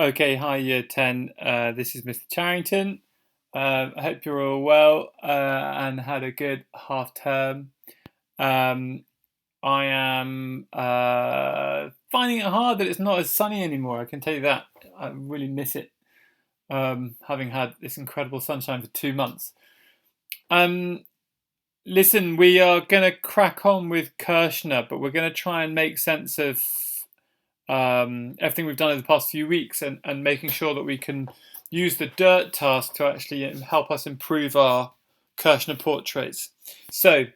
Okay, hi Year 10. This is Mr. Charrington. I hope you're all well and had a good half term. Um, I am finding it hard that it's not as sunny anymore. I can tell you that. I really miss it, having had this incredible sunshine for 2 months. Um, Listen, we are going to crack on with Kirchner, but we're going to try and make sense of everything we've done over the past few weeks and making sure that we can use the dirt task to actually help us improve our Kirchner portraits. So,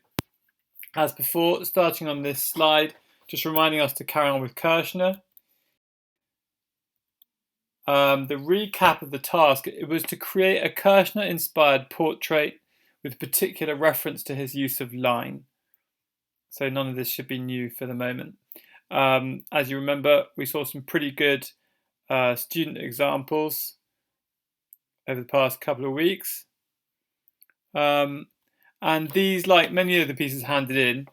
as before, starting on this slide, just reminding us to carry on with Kirchner. The recap of the task, it was to create a Kirchner-inspired portrait with particular reference to his use of line. So none of this should be new for the moment. As you remember, we saw some pretty good student examples over the past couple of weeks. And these, like many of the pieces handed in,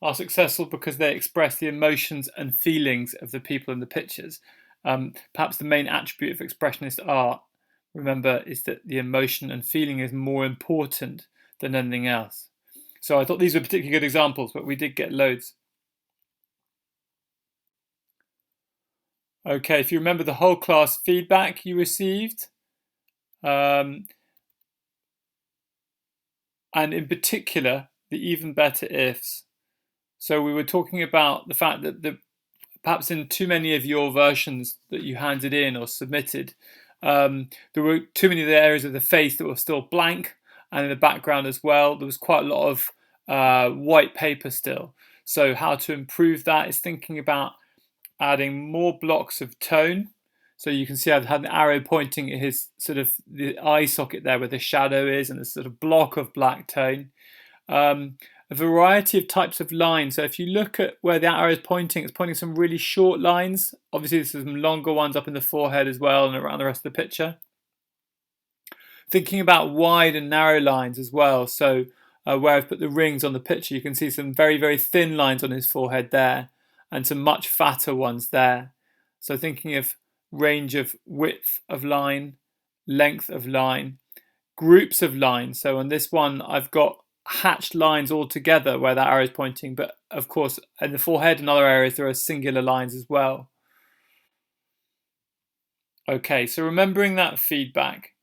are successful because they express the emotions and feelings of the people in the pictures. Perhaps the main attribute of expressionist art, remember, is that the emotion and feeling is more important than anything else. So I thought these were particularly good examples, but we did get loads. Okay, if you remember the whole class feedback you received, and in particular, the even better ifs. So we were talking about the fact that perhaps in too many of your versions that you handed in or submitted, there were too many of the areas of the face that were still blank, and in the background as well, there was quite a lot of white paper still. So how to improve that is thinking about adding more blocks of tone. So you can see I've had an arrow pointing at his sort of the eye socket there where the shadow is and a sort of block of black tone. A variety of types of lines. So if you look at where the arrow is pointing, it's pointing some really short lines. Obviously there's some longer ones up in the forehead as well and around the rest of the picture. Thinking about wide and narrow lines as well. So where I've put the rings on the picture, you can see some very, very thin lines on his forehead there and some much fatter ones there. So thinking of range of width of line, length of line, groups of lines. So on this one, I've got hatched lines all together where that arrow is pointing, but of course in the forehead and other areas there are singular lines as well. Okay, so remembering that feedback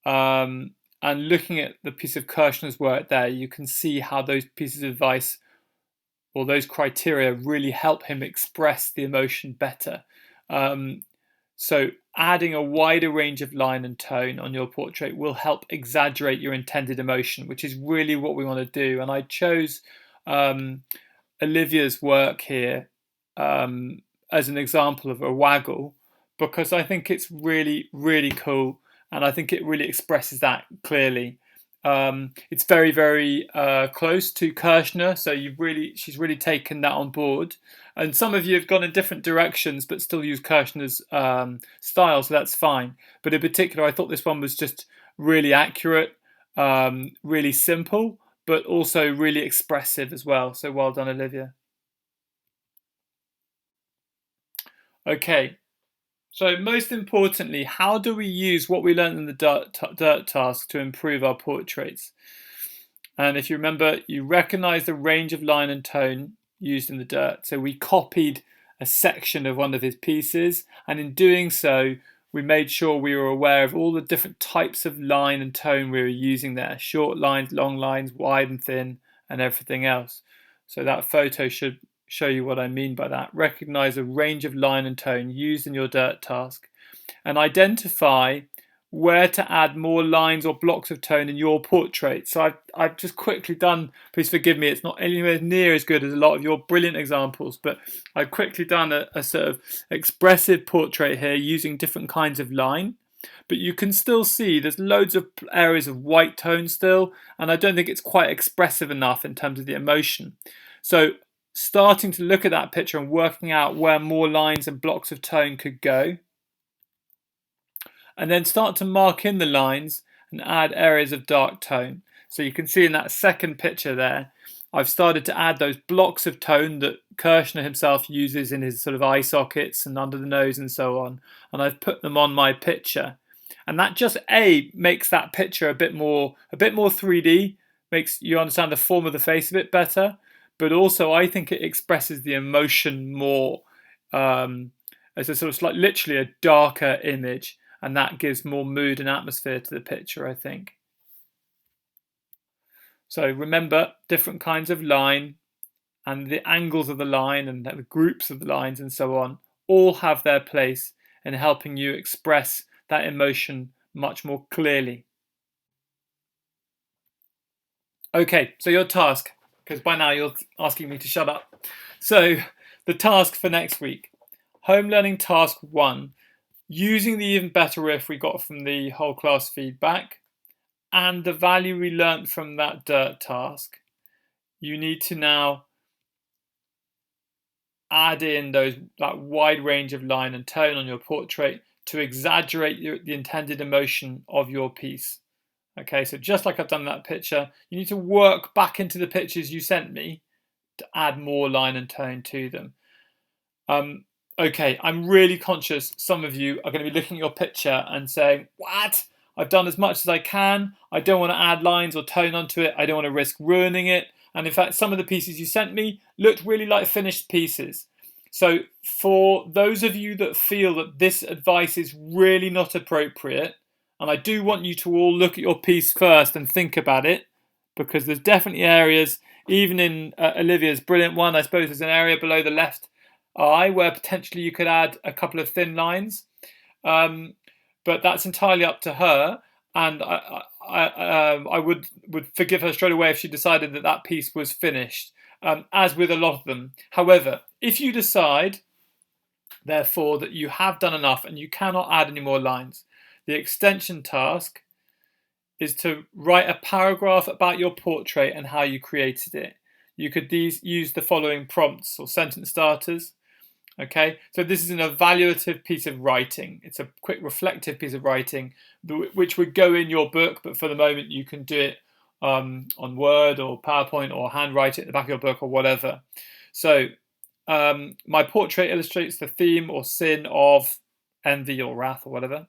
and looking at the piece of Kirchner's work there, you can see how those pieces of advice or those criteria really help him express the emotion better. So adding a wider range of line and tone on your portrait will help exaggerate your intended emotion, which is really what we want to do. And I chose Olivia's work here as an example of a waggle because I think it's really, really cool. And I think it really expresses that clearly. It's very, very close to Kirchner, so she's really taken that on board. And some of you have gone in different directions, but still use Kirchner's style, so that's fine. But in particular, I thought this one was just really accurate, really simple, but also really expressive as well. So well done, Olivia. Okay. So most importantly, how do we use what we learned in the dirt task to improve our portraits? And if you remember, you recognize the range of line and tone used in the dirt. So we copied a section of one of his pieces, and in doing so, we made sure we were aware of all the different types of line and tone we were using there. Short lines, long lines, wide and thin, and everything else. So that photo should show you what I mean by that. Recognize a range of line and tone used in your dirt task and identify where to add more lines or blocks of tone in your portrait. So I've just quickly done, please forgive me, it's not anywhere near as good as a lot of your brilliant examples, but I've quickly done a sort of expressive portrait here using different kinds of line. But you can still see there's loads of areas of white tone still, and I don't think it's quite expressive enough in terms of the emotion. So starting to look at that picture and working out where more lines and blocks of tone could go. And then start to mark in the lines and add areas of dark tone. So you can see in that second picture there, I've started to add those blocks of tone that Kirchner himself uses in his sort of eye sockets and under the nose and so on, and I've put them on my picture. And that just makes that picture a bit more 3D, makes you understand the form of the face a bit better, but also I think it expresses the emotion more as a sort of like literally a darker image, and that gives more mood and atmosphere to the picture, I think. So remember, different kinds of line and the angles of the line and the groups of the lines and so on all have their place in helping you express that emotion much more clearly. Okay, so your task, because by now you're asking me to shut up. So the task for next week, home learning task 1, using the even better if we got from the whole class feedback and the value we learnt from that dirt task. You need to now add in that wide range of line and tone on your portrait to exaggerate the intended emotion of your piece. Okay, so just like I've done that picture, you need to work back into the pictures you sent me to add more line and tone to them. Okay, I'm really conscious some of you are going to be looking at your picture and saying, what? I've done as much as I can. I don't want to add lines or tone onto it. I don't want to risk ruining it. And in fact, some of the pieces you sent me looked really like finished pieces. So for those of you that feel that this advice is really not appropriate, and I do want you to all look at your piece first and think about it, because there's definitely areas, even in Olivia's brilliant one, I suppose there's an area below the left eye where potentially you could add a couple of thin lines. But that's entirely up to her, and I would forgive her straight away if she decided that that piece was finished, as with a lot of them. However, if you decide, therefore, that you have done enough and you cannot add any more lines, the extension task is to write a paragraph about your portrait and how you created it. You could use the following prompts or sentence starters. Okay, so this is an evaluative piece of writing. It's a quick reflective piece of writing which would go in your book, but for the moment you can do it on Word or PowerPoint or handwrite it in the back of your book or whatever. So my portrait illustrates the theme or sin of envy or wrath or whatever.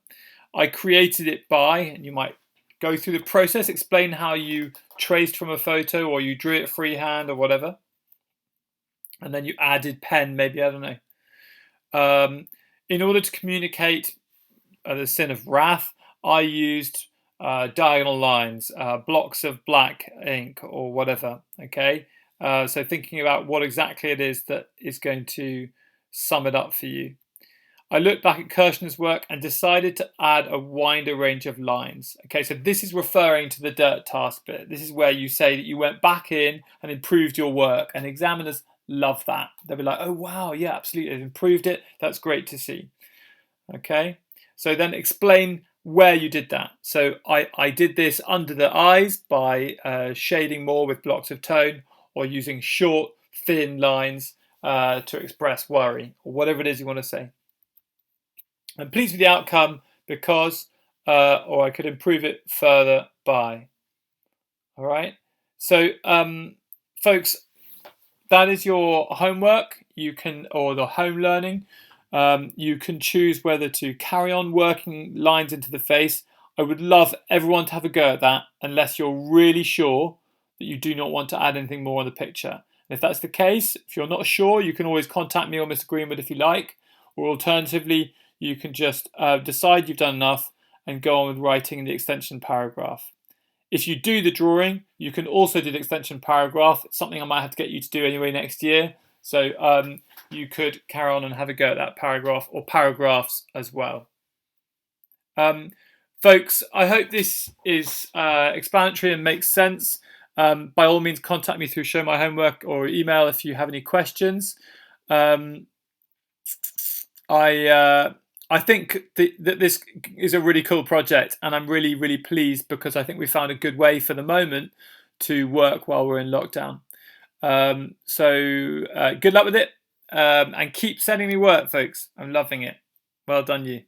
I created it by, and you might go through the process, explain how you traced from a photo or you drew it freehand or whatever. And then you added pen, maybe, I don't know. In order to communicate the sin of wrath, I used diagonal lines, blocks of black ink or whatever, okay? So thinking about what exactly it is that is going to sum it up for you. I looked back at Kirchner's work and decided to add a wider range of lines. Okay, so this is referring to the dirt task bit. This is where you say that you went back in and improved your work, and examiners love that. They'll be like, oh wow, yeah, absolutely, they've improved it. That's great to see. Okay, so then explain where you did that. So I did this under the eyes by shading more with blocks of tone or using short, thin lines to express worry or whatever it is you want to say. I'm pleased with the outcome because, or I could improve it further by. All right, so folks, that is your homework. You can, or the home learning. You can choose whether to carry on working lines into the face. I would love everyone to have a go at that, unless you're really sure that you do not want to add anything more on the picture. And if that's the case, if you're not sure, you can always contact me or Mr. Greenwood if you like, or alternatively, you can just decide you've done enough and go on with writing the extension paragraph. If you do the drawing, you can also do the extension paragraph. It's something I might have to get you to do anyway next year. So you could carry on and have a go at that paragraph or paragraphs as well. Folks, I hope this is explanatory and makes sense. By all means, contact me through Show My Homework or email if you have any questions. I think that this is a really cool project, and I'm really, really pleased because I think we found a good way for the moment to work while we're in lockdown. So good luck with it, and keep sending me work, folks. I'm loving it. Well done, you.